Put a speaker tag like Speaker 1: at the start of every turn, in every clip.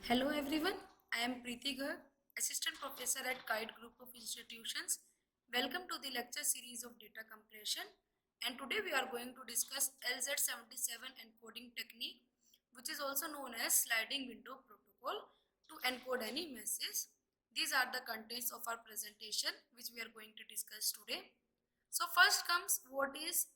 Speaker 1: Hello everyone, I am Preeti Garg, Assistant Professor at Kite Group of Institutions. Welcome to the lecture series of data compression, and today we are going to discuss LZ77 encoding technique, which is also known as sliding window protocol to encode any message. These are the contents of our presentation which we are going to discuss today. So first comes what is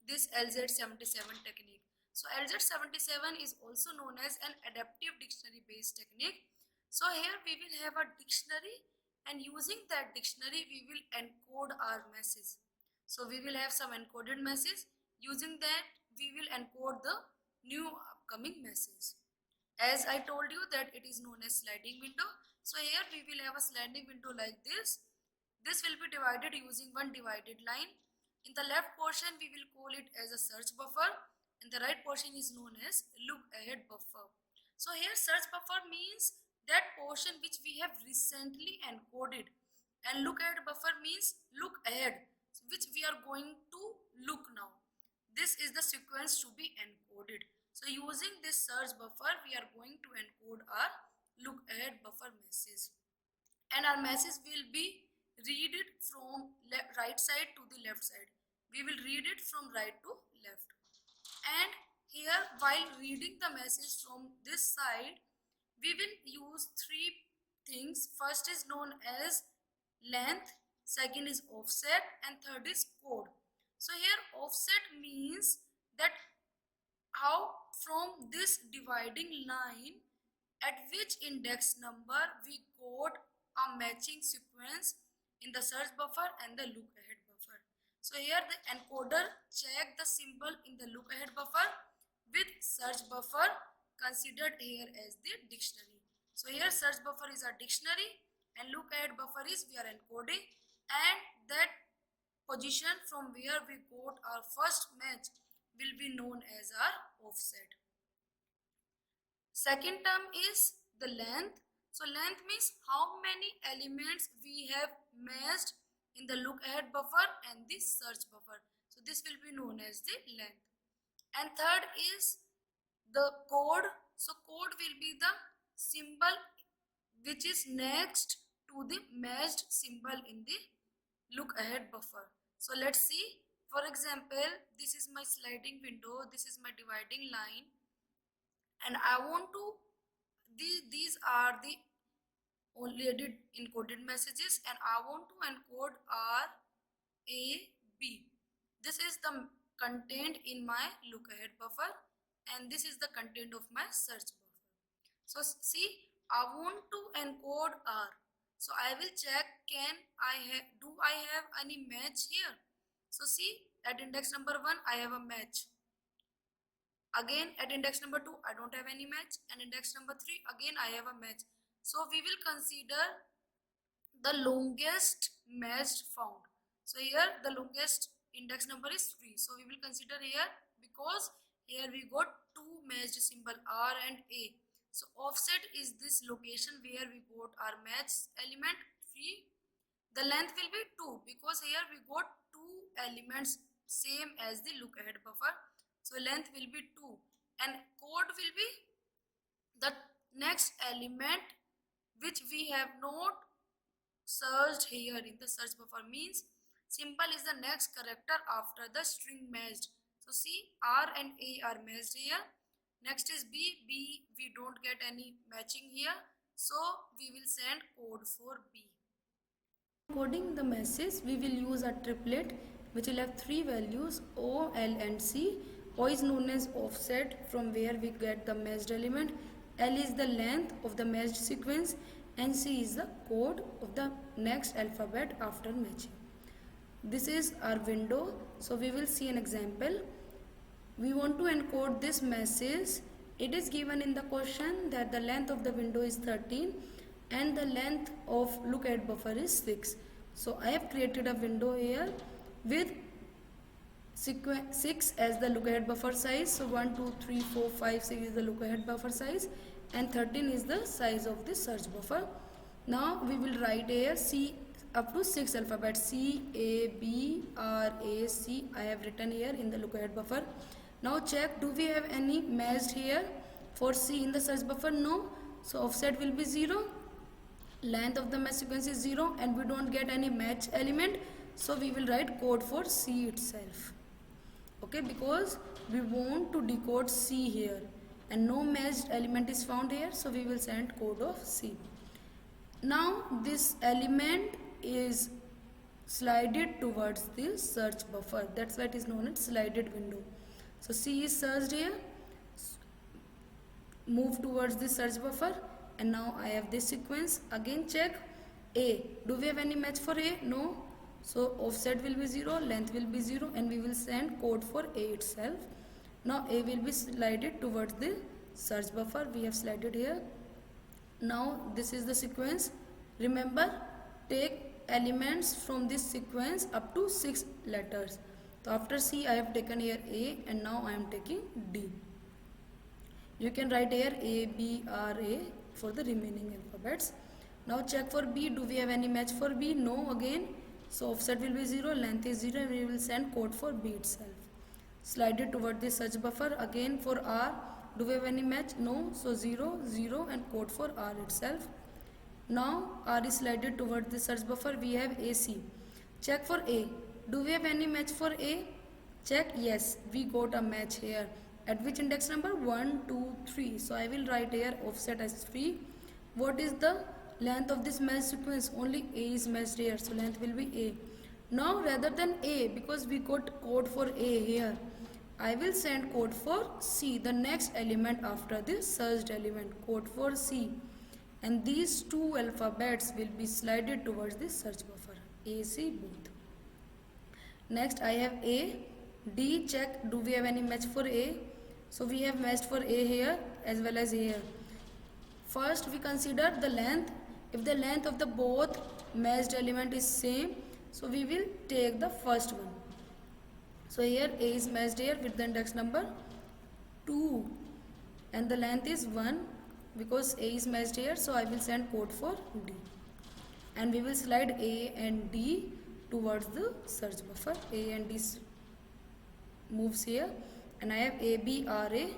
Speaker 1: this LZ77 technique. So LZ77 is also known as an adaptive dictionary based technique. So here we will have a dictionary, and using that dictionary we will encode our message. So we will have some encoded message. Using that we will encode the new upcoming message. As I told you that it is known as sliding window. So here we will have a sliding window like this. This will be divided using one divided line. In the left portion we will call it as a search buffer, and the right portion is known as look ahead buffer. So here search buffer means that portion which we have recently encoded, and look ahead buffer means look ahead, which we are going to look now. This is the sequence to be encoded. So using this search buffer we are going to encode our look ahead buffer message, and our message will be read it from right side to the left side. We will read it from right to left. And here while reading the message from this side, we will use three things. First is known as length, second is offset, and third is code. So here offset means that how from this dividing line at which index number we got a matching sequence in the search buffer and the look ahead buffer. So here the encoder check the symbol in the look ahead buffer with search buffer considered here as the dictionary. So here search buffer is a dictionary and look ahead buffer is we are encoding, and that position from where we got our first match will be known as our offset. Second term is the length. So length means how many elements we have matched in the look ahead buffer and the search buffer. So this will be known as the length. And third is the code. So code will be the symbol which is next to the matched symbol in the look ahead buffer. So let's see. For example, this is my sliding window, this is my dividing line, and I want to, these are the already encoded messages, and I want to encode R A B. This is the content in my look ahead buffer, and this is the content of my search buffer. So see, I want to encode R. So I will check, do I have any match here? So see, at index number 1 I have a match. Again at index number 2 I don't have any match, and index number 3 again I have a match. So we will consider the longest matched found. So here the longest index number is 3. So we will consider here, because here we got two matched symbol R and A. So offset is this location where we got our match element 3. The length will be 2 because here we got two elements same as the look ahead buffer. So length will be 2, and code will be the next element which we have not searched here in the search buffer, means symbol is the next character after the string matched. So see, R and A are matched here. Next is B. B we don't get any matching here, so we will send code for B. Encoding the message, we will use a triplet which will have three values, O, L and C. O is known as offset, from where we get the matched element. L is the length of the matched sequence, and C is the code of the next alphabet after matching. This is our window. So we will see an example. We want to encode this message. It is given in the question that the length of the window is 13 and the length of look ahead buffer is 6. So I have created a window here with 6 as the look ahead buffer size. So 1, 2, 3, 4, 5, 6 is the look ahead buffer size, and 13 is the size of the search buffer. Now we will write here C up to 6 alphabets, C, A, B, R, A, C. I have written here in the look ahead buffer. Now check, do we have any matched here for C in the search buffer? No. so offset will be 0, length of the match sequence is 0, and we don't get any match element, so we will write code for C itself. Okay, because we want to decode C here and no matched element is found here, so we will send code of C. Now this element is slided towards the search buffer, that's why it is known as slided window. So C is searched here, move towards the search buffer, and now I have this sequence. Again check A, do we have any match for A? No, so offset will be 0, length will be 0, and we will send code for A itself. Now A will be slided towards the search buffer, we have slided here. Now this is the sequence. Remember, take elements from this sequence up to 6 letters. So after C I have taken here A, and now I am taking D. You can write here A, B, R, A for the remaining alphabets. Now check for B, do we have any match for B? No again. So offset will be 0, length is 0, and we will send code for B itself. Slide it toward the search buffer. Again for R, do we have any match? No, so 0, 0, and code for R itself. Now R is slided toward the search buffer, we have AC. Check for A, do we have any match for A? Check, yes, we got a match here. At which index number? 1, 2, 3. So I will write here offset as 3. What is the length of this match sequence? Only A is matched here, so length will be A. Now rather than A, because we got code for A here, I will send code for C, the next element after this searched element, code for C. And these two alphabets will be slided towards the search buffer, A, C both. Next I have A, D, check, do we have any match for A? So we have matched for A here as well as here. First we consider the length. If the length of the both matched element is same, so we will take the first one. So here A is matched here with the index number 2 and the length is 1, because A is matched here, so I will send code for D. And we will slide A and D towards the search buffer. A and D moves here, and I have A, B, R, A.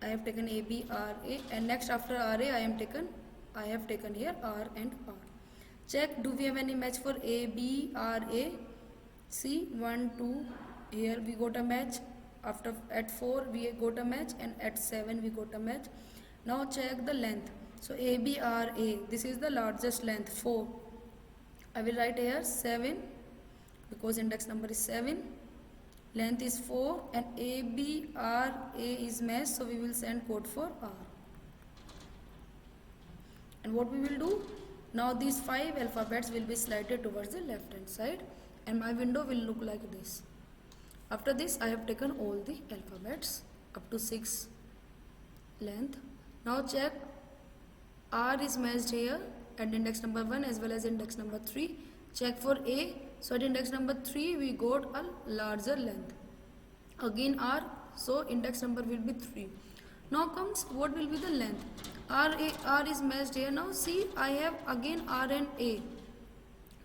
Speaker 1: I have taken A, B, R, A, and next after R, A I have taken here R and R. Check, do we have any match for A, B, R, A? See, 1, 2, here we got a match. After at 4 we got a match, and at 7 we got a match. Now check the length. So A, B, R, A, this is the largest length, 4. I will write here 7 because index number is 7. Length is 4 and A, B, R, A is matched, so we will send code for R. And what we will do? Now these 5 alphabets will be slided towards the left hand side, and my window will look like this. After this I have taken all the alphabets up to 6 length. Now check, R is matched here at index number 1 as well as index number 3. Check for A. So at index number 3 we got a larger length. Again R, so index number will be 3. Now comes what will be the length. R is matched here. Now see, I have again R and A.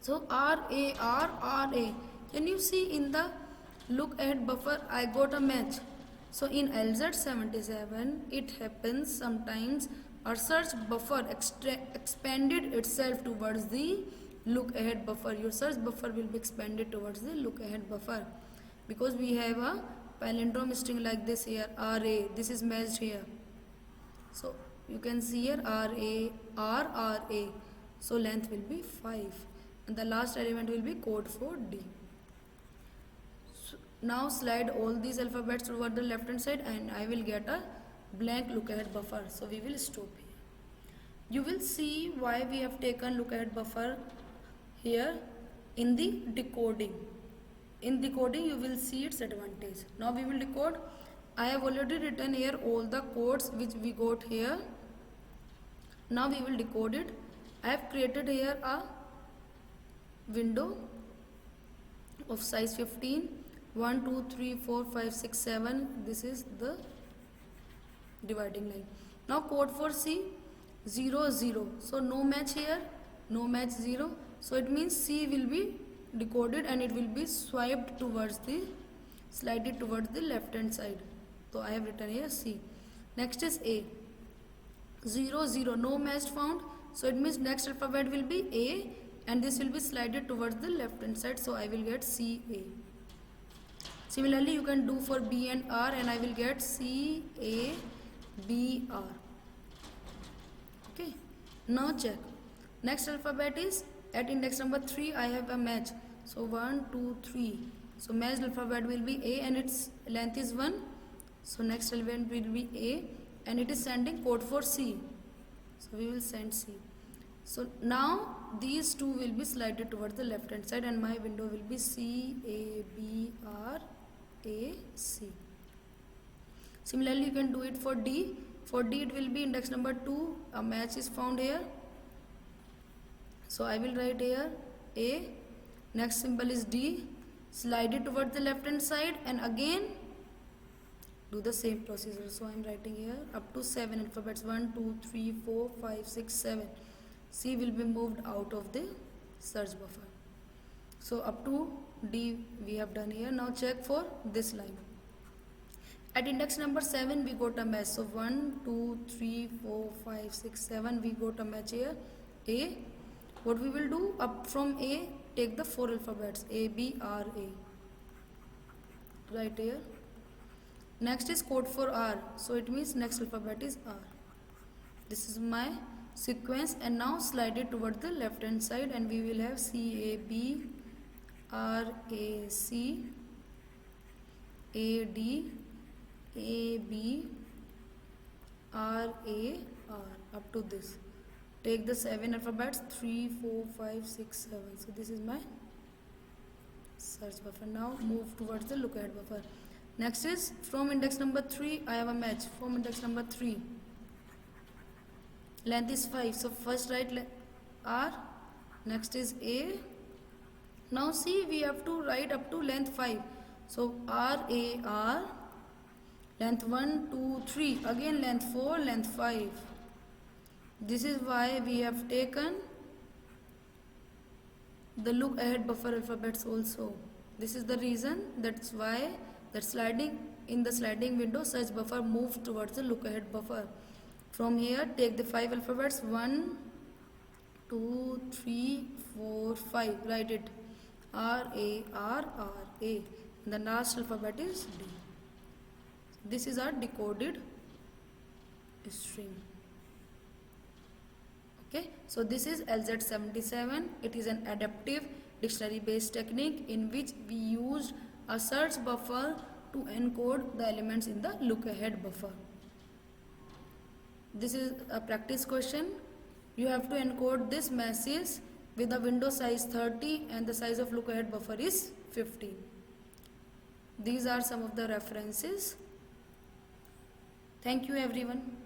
Speaker 1: So R, A, R, R, A. Can you see in the look ahead buffer I got a match. So in LZ77 it happens sometimes our search buffer expanded itself towards the look ahead buffer. Your search buffer will be expanded towards the look ahead buffer because we have a palindrome string like this here, RA. This is matched here. So you can see here RA, RRA. So length will be 5 and the last element will be code for D. So now slide all these alphabets toward the left hand side and I will get a blank look ahead buffer. So we will stop here. You will see why we have taken look ahead buffer here in the decoding. In decoding you will see its advantage. Now we will decode. I have already written here all the codes which we got here. Now we will decode it. I have created here a window of size 15. 1, 2, 3, 4, 5, 6, 7. This is the dividing line. Now code for C, 0, 0. So no match here, no match 0. So it means C will be decoded and it will be swiped towards the, slided towards the left hand side. So I have written here C. Next is A. 0 0, no match found. So it means next alphabet will be A, and this will be slided towards the left hand side, so I will get C A. Similarly you can do for B and R, and I will get C A B R. Okay, now check. Next alphabet is at index number 3. I have a match, so 1 2 3. So matched alphabet will be A, and its length is 1. So next alphabet will be A, and it is sending code for C, so we will send C. So now these two will be slided towards the left hand side, and my window will be C A B R A C. Similarly you can do it for D. For D it will be index number 2. A match is found here, so I will write here A. Next symbol is D. Slide it towards the left hand side, and again do the same procedure. So I am writing here up to 7 alphabets, 1 2 3 4 5 6 7. C will be moved out of the search buffer. So up to D we have done here. Now check for this line. At index number 7 we got a match. So 1 2 3 4 5 6 7 we got a match here A. What we will do, up from A take the 4 alphabets A B R A, right here. Next is code for R, so it means next alphabet is R. This is my sequence, and now slide it toward the left hand side, and we will have C A B R A C A D A B R A R up to this. Take the 7 alphabets 3 4 5 6 7. So this is my search buffer. Now move towards the look ahead buffer. Next is from index number 3 I have a match. From index number 3 length is 5, so first write R. Next is A. Now see, we have to write up to length 5, so R A R, length 1 2 3, again length 4, length 5. This is why we have taken the look ahead buffer alphabets also. This is the reason, that's why that sliding in the sliding window search buffer moves towards the look ahead buffer. From here take the 5 alphabets 1 2 3 4 5, write it R A R R A, and the last alphabet is D. This is our decoded string. Okay, so this is LZ77. It is an adaptive dictionary based technique in which we used a search buffer to encode the elements in the look ahead buffer. This is a practice question. You have to encode this message with a window size 30 and the size of look ahead buffer is 15. These are some of the references. Thank you everyone.